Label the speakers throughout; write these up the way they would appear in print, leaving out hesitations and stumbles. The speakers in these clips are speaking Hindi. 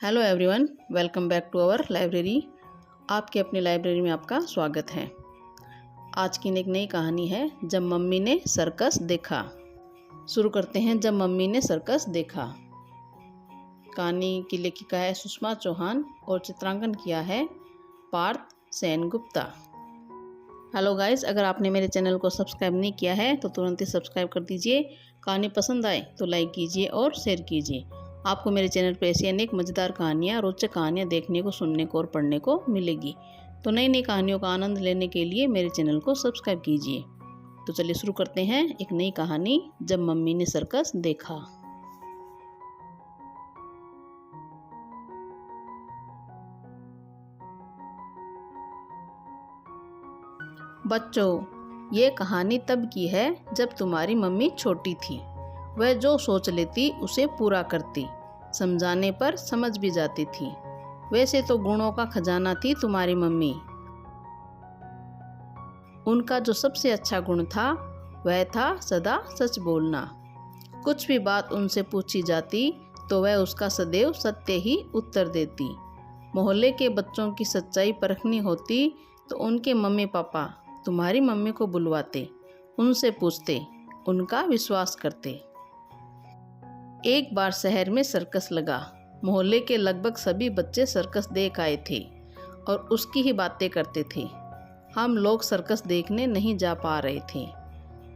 Speaker 1: Hello everyone, welcome back to our library. आपके अपनी लाइब्रेरी में आपका स्वागत है। आज की एक नई कहानी है, जब मम्मी ने सर्कस देखा। शुरू करते हैं, जब मम्मी ने सर्कस देखा। कहानी की लेखिका है सुषमा चौहान और चित्रांकन किया है पार्थ सेनगुप्ता। हेलो गाइस, अगर आपने मेरे चैनल को सब्सक्राइब नहीं किया है तो तुरंत ही सब्सक्राइब कर दीजिए। कहानी पसंद आए तो लाइक कीजिए और शेयर कीजिए। आपको मेरे चैनल पर ऐसी अनेक मज़ेदार कहानियाँ, रोचक कहानियाँ देखने को, सुनने को और पढ़ने को मिलेगी। तो नई नई कहानियों का आनंद लेने के लिए मेरे चैनल को सब्सक्राइब कीजिए। तो चलिए शुरू करते हैं एक नई कहानी, जब मम्मी ने सर्कस देखा। बच्चों, ये कहानी तब की है जब तुम्हारी मम्मी छोटी थी। वह जो सोच लेती उसे पूरा करती, समझाने पर समझ भी जाती थी। वैसे तो गुणों का खजाना थी तुम्हारी मम्मी। उनका जो सबसे अच्छा गुण था वह था सदा सच बोलना। कुछ भी बात उनसे पूछी जाती तो वह उसका सदैव सत्य ही उत्तर देती। मोहल्ले के बच्चों की सच्चाई परखनी होती तो उनके मम्मी पापा तुम्हारी मम्मी को बुलवाते, उनसे पूछते, उनका विश्वास करते। एक बार शहर में सर्कस लगा। मोहल्ले के लगभग सभी बच्चे सर्कस देख आए थे और उसकी ही बातें करते थे। हम लोग सर्कस देखने नहीं जा पा रहे थे।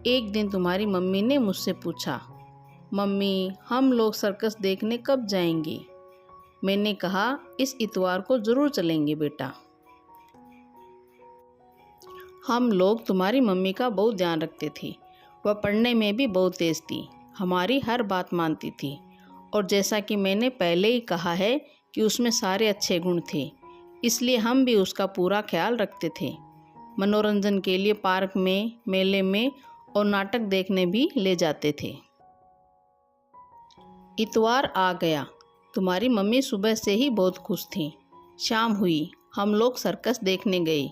Speaker 1: एक दिन तुम्हारी मम्मी ने मुझसे पूछा, मम्मी, हम लोग सर्कस देखने कब जाएंगे? मैंने कहा, इस इतवार को जरूर चलेंगे बेटा। हम लोग तुम्हारी मम्मी का बहुत ध्यान रखते थे। वह पढ़ने में भी बहुत तेज थी, हमारी हर बात मानती थी और जैसा कि मैंने पहले ही कहा है कि उसमें सारे अच्छे गुण थे, इसलिए हम भी उसका पूरा ख्याल रखते थे। मनोरंजन के लिए पार्क में, मेले में और नाटक देखने भी ले जाते थे। इतवार आ गया। तुम्हारी मम्मी सुबह से ही बहुत खुश थी। शाम हुई, हम लोग सर्कस देखने गए।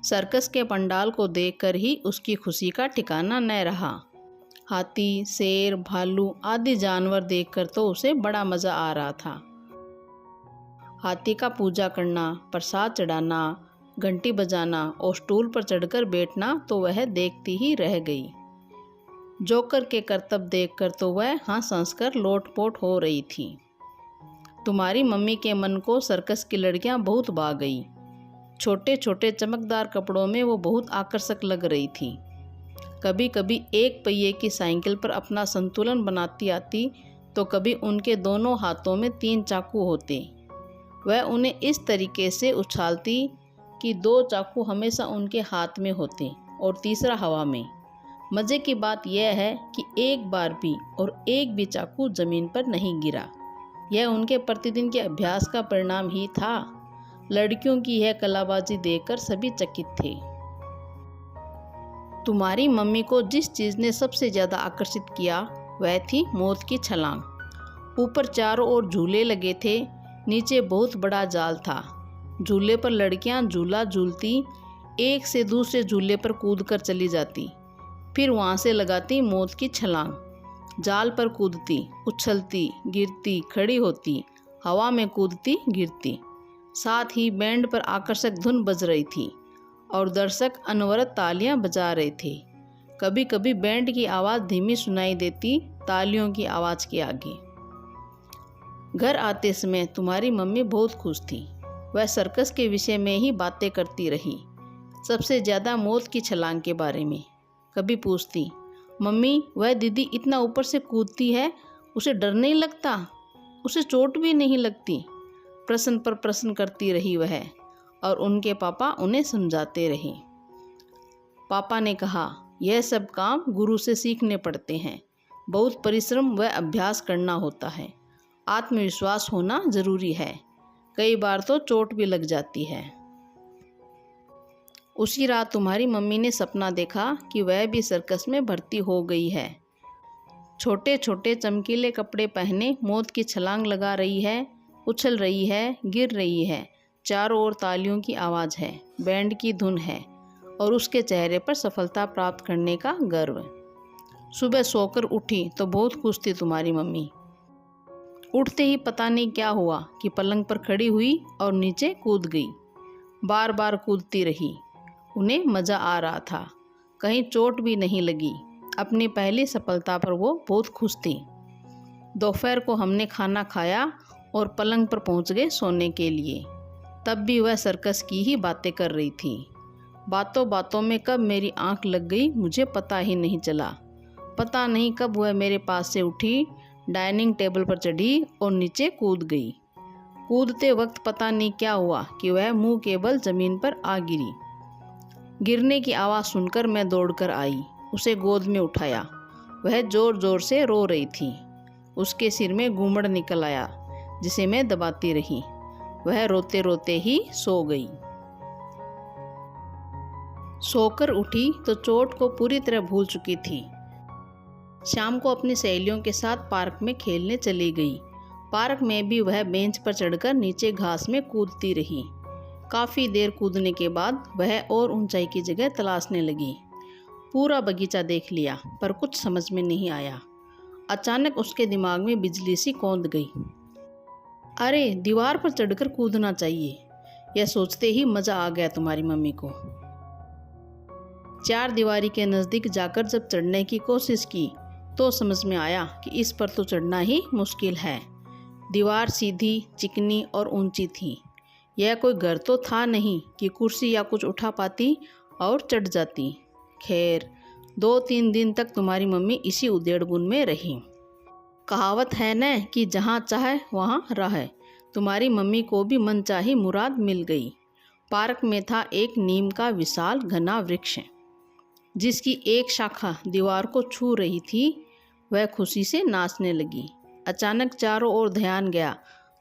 Speaker 1: सर्कस के पंडाल को देखकर ही उसकी खुशी का ठिकाना न रहा। हाथी, शेर, भालू आदि जानवर देखकर तो उसे बड़ा मज़ा आ रहा था। हाथी का पूजा करना, प्रसाद चढ़ाना, घंटी बजाना और स्टूल पर चढ़कर बैठना तो वह देखती ही रह गई। जोकर के करतब देखकर तो वह हंस हंसकर लोटपोट हो रही थी। तुम्हारी मम्मी के मन को सर्कस की लड़कियां बहुत भा गई। छोटे छोटे चमकदार कपड़ों में वो बहुत आकर्षक लग रही थी। कभी कभी एक पहिए की साइकिल पर अपना संतुलन बनाती आती तो कभी उनके दोनों हाथों में 3 चाकू होते। वह उन्हें इस तरीके से उछालती कि 2 चाकू हमेशा उनके हाथ में होते और तीसरा हवा में। मज़े की बात यह है कि एक बार भी और एक भी चाकू जमीन पर नहीं गिरा। यह उनके प्रतिदिन के अभ्यास का परिणाम ही था। लड़कियों की यह कलाबाजी देखकर सभी चकित थे। तुम्हारी मम्मी को जिस चीज़ ने सबसे ज़्यादा आकर्षित किया वह थी मौत की छलांग। ऊपर चारों ओर झूले लगे थे, नीचे बहुत बड़ा जाल था। झूले पर लड़कियां झूला झूलती, एक से दूसरे झूले पर कूदकर चली जाती, फिर वहां से लगाती मौत की छलांग। जाल पर कूदती, उछलती, गिरती, खड़ी होती, हवा में कूदती, गिरती। साथ ही बैंड पर आकर्षक धुन बज रही थी और दर्शक अनवरत तालियां बजा रहे थे। कभी कभी बैंड की आवाज़ धीमी सुनाई देती तालियों की आवाज़ के आगे। घर आते समय तुम्हारी मम्मी बहुत खुश थी। वह सर्कस के विषय में ही बातें करती रही, सबसे ज़्यादा मौत की छलांग के बारे में। कभी पूछती, मम्मी, वह दीदी इतना ऊपर से कूदती है, उसे डर नहीं लगता? उसे चोट भी नहीं लगती? प्रश्न पर प्रश्न करती रही वह और उनके पापा उन्हें समझाते रहे। पापा ने कहा, यह सब काम गुरु से सीखने पड़ते हैं। बहुत परिश्रम व अभ्यास करना होता है। आत्मविश्वास होना जरूरी है। कई बार तो चोट भी लग जाती है। उसी रात तुम्हारी मम्मी ने सपना देखा कि वह भी सर्कस में भर्ती हो गई है। छोटे छोटे चमकीले कपड़े पहने मौत की छलांग लगा रही है, उछल रही है, गिर रही है। चारों ओर तालियों की आवाज़ है, बैंड की धुन है और उसके चेहरे पर सफलता प्राप्त करने का गर्व। सुबह सोकर उठी तो बहुत खुश थी तुम्हारी मम्मी। उठते ही पता नहीं क्या हुआ कि पलंग पर खड़ी हुई और नीचे कूद गई। बार बार कूदती रही। उन्हें मज़ा आ रहा था, कहीं चोट भी नहीं लगी। अपनी पहली सफलता पर वो बहुत खुश थी। दोपहर को हमने खाना खाया और पलंग पर पहुंच गए सोने के लिए। तब भी वह सर्कस की ही बातें कर रही थी। बातों बातों में कब मेरी आंख लग गई मुझे पता ही नहीं चला। पता नहीं कब वह मेरे पास से उठी, डाइनिंग टेबल पर चढ़ी और नीचे कूद गई। कूदते वक्त पता नहीं क्या हुआ कि वह मुंह केवल ज़मीन पर आ गिरी। गिरने की आवाज़ सुनकर मैं दौड़कर आई, उसे गोद में उठाया। वह ज़ोर ज़ोर से रो रही थी। उसके सिर में घूमड़ निकल आया, जिसे मैं दबाती रही। वह रोते रोते ही सो गई। सोकर उठी तो चोट को पूरी तरह भूल चुकी थी। शाम को अपनी सहेलियों के साथ पार्क में खेलने चली गई। पार्क में भी वह बेंच पर चढ़कर नीचे घास में कूदती रही। काफ़ी देर कूदने के बाद वह और ऊंचाई की जगह तलाशने लगी। पूरा बगीचा देख लिया पर कुछ समझ में नहीं आया। अचानक उसके दिमाग में बिजली सी कौंध गई। अरे, दीवार पर चढ़कर कूदना चाहिए। यह सोचते ही मज़ा आ गया तुम्हारी मम्मी को। चार दीवारी के नज़दीक जाकर जब चढ़ने की कोशिश की तो समझ में आया कि इस पर तो चढ़ना ही मुश्किल है। दीवार सीधी, चिकनी और ऊंची थी। यह कोई घर तो था नहीं कि कुर्सी या कुछ उठा पाती और चढ़ जाती। खैर, 2-3 दिन तक तुम्हारी मम्मी इसी उधेड़-बुन में रही। कहावत है न कि जहाँ चाहे वहाँ रहे। तुम्हारी मम्मी को भी मनचाही मुराद मिल गई। पार्क में था एक नीम का विशाल घना वृक्ष, जिसकी एक शाखा दीवार को छू रही थी। वह खुशी से नाचने लगी। अचानक चारों ओर ध्यान गया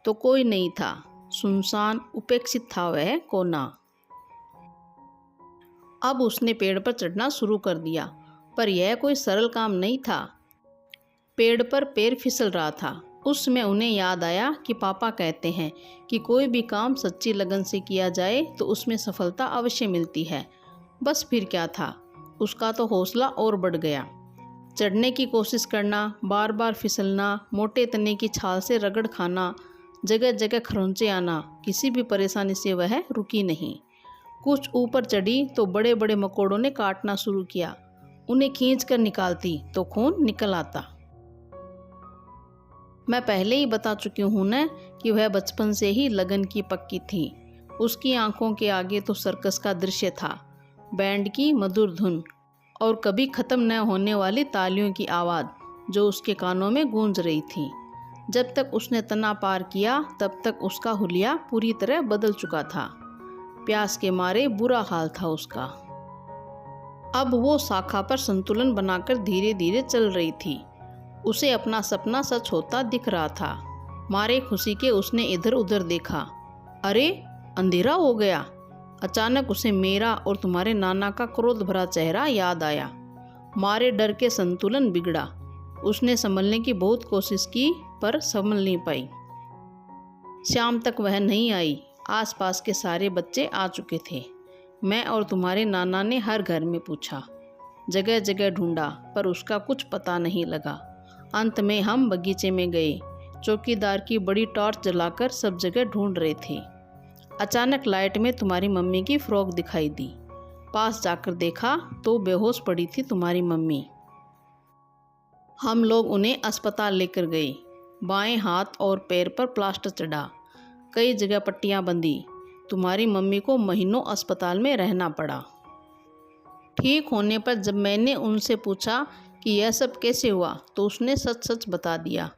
Speaker 1: तो कोई नहीं था। सुनसान, उपेक्षित था वह कोना। अब उसने पेड़ पर चढ़ना शुरू कर दिया, पर यह कोई सरल काम नहीं था। पेड़ पर पैर फिसल रहा था। उस समय उन्हें याद आया कि पापा कहते हैं कि कोई भी काम सच्ची लगन से किया जाए तो उसमें सफलता अवश्य मिलती है। बस फिर क्या था, उसका तो हौसला और बढ़ गया। चढ़ने की कोशिश करना, बार बार फिसलना, मोटे तने की छाल से रगड़ खाना, जगह जगह खरोंचे आना, किसी भी परेशानी से वह रुकी नहीं। कुछ ऊपर चढ़ी तो बड़े बड़े मकोड़ों ने काटना शुरू किया। उन्हें खींच कर निकालती तो खून निकल आता। मैं पहले ही बता चुकी हूँ न कि वह बचपन से ही लगन की पक्की थी। उसकी आंखों के आगे तो सर्कस का दृश्य था, बैंड की मधुर धुन और कभी ख़त्म न होने वाली तालियों की आवाज़ जो उसके कानों में गूंज रही थी। जब तक उसने तना पार किया तब तक उसका हुलिया पूरी तरह बदल चुका था। प्यास के मारे बुरा हाल था उसका। अब वो शाखा पर संतुलन बनाकर धीरे धीरे चल रही थी। उसे अपना सपना सच होता दिख रहा था। मारे खुशी के उसने इधर उधर देखा। अरे, अंधेरा हो गया। अचानक उसे मेरा और तुम्हारे नाना का क्रोध भरा चेहरा याद आया। मारे डर के संतुलन बिगड़ा। उसने संभलने की बहुत कोशिश की पर संभल नहीं पाई। शाम तक वह नहीं आई। आसपास के सारे बच्चे आ चुके थे। मैं और तुम्हारे नाना ने हर घर में पूछा, जगह जगह ढूंढा, पर उसका कुछ पता नहीं लगा। अंत में हम बगीचे में गए। चौकीदार की बड़ी टॉर्च जलाकर सब जगह ढूंढ रहे थे। अचानक लाइट में तुम्हारी मम्मी की फ्रॉक दिखाई दी। पास जाकर देखा तो बेहोश पड़ी थी तुम्हारी मम्मी। हम लोग उन्हें अस्पताल लेकर गए। बाएं हाथ और पैर पर प्लास्टर चढ़ा, कई जगह पट्टियां बंधी। तुम्हारी मम्मी को महीनों अस्पताल में रहना पड़ा। ठीक होने पर जब मैंने उनसे पूछा कि यह सब कैसे हुआ तो उसने सच सच बता दिया।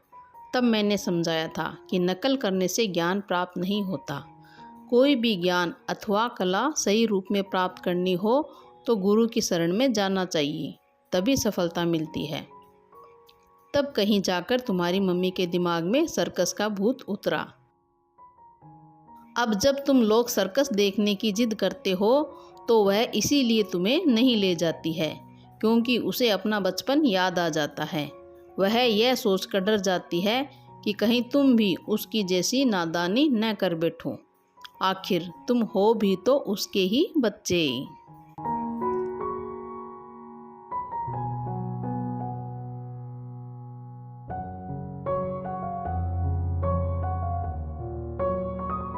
Speaker 1: तब मैंने समझाया था कि नकल करने से ज्ञान प्राप्त नहीं होता। कोई भी ज्ञान अथवा कला सही रूप में प्राप्त करनी हो तो गुरु की शरण में जाना चाहिए, तभी सफलता मिलती है। तब कहीं जाकर तुम्हारी मम्मी के दिमाग में सर्कस का भूत उतरा। अब जब तुम लोग सर्कस देखने की जिद करते हो तो वह इसीलिए तुम्हें नहीं ले जाती है क्योंकि उसे अपना बचपन याद आ जाता है। वह यह सोचकर डर जाती है कि कहीं तुम भी उसकी जैसी नादानी न कर बैठो। आखिर तुम हो भी तो उसके ही बच्चे।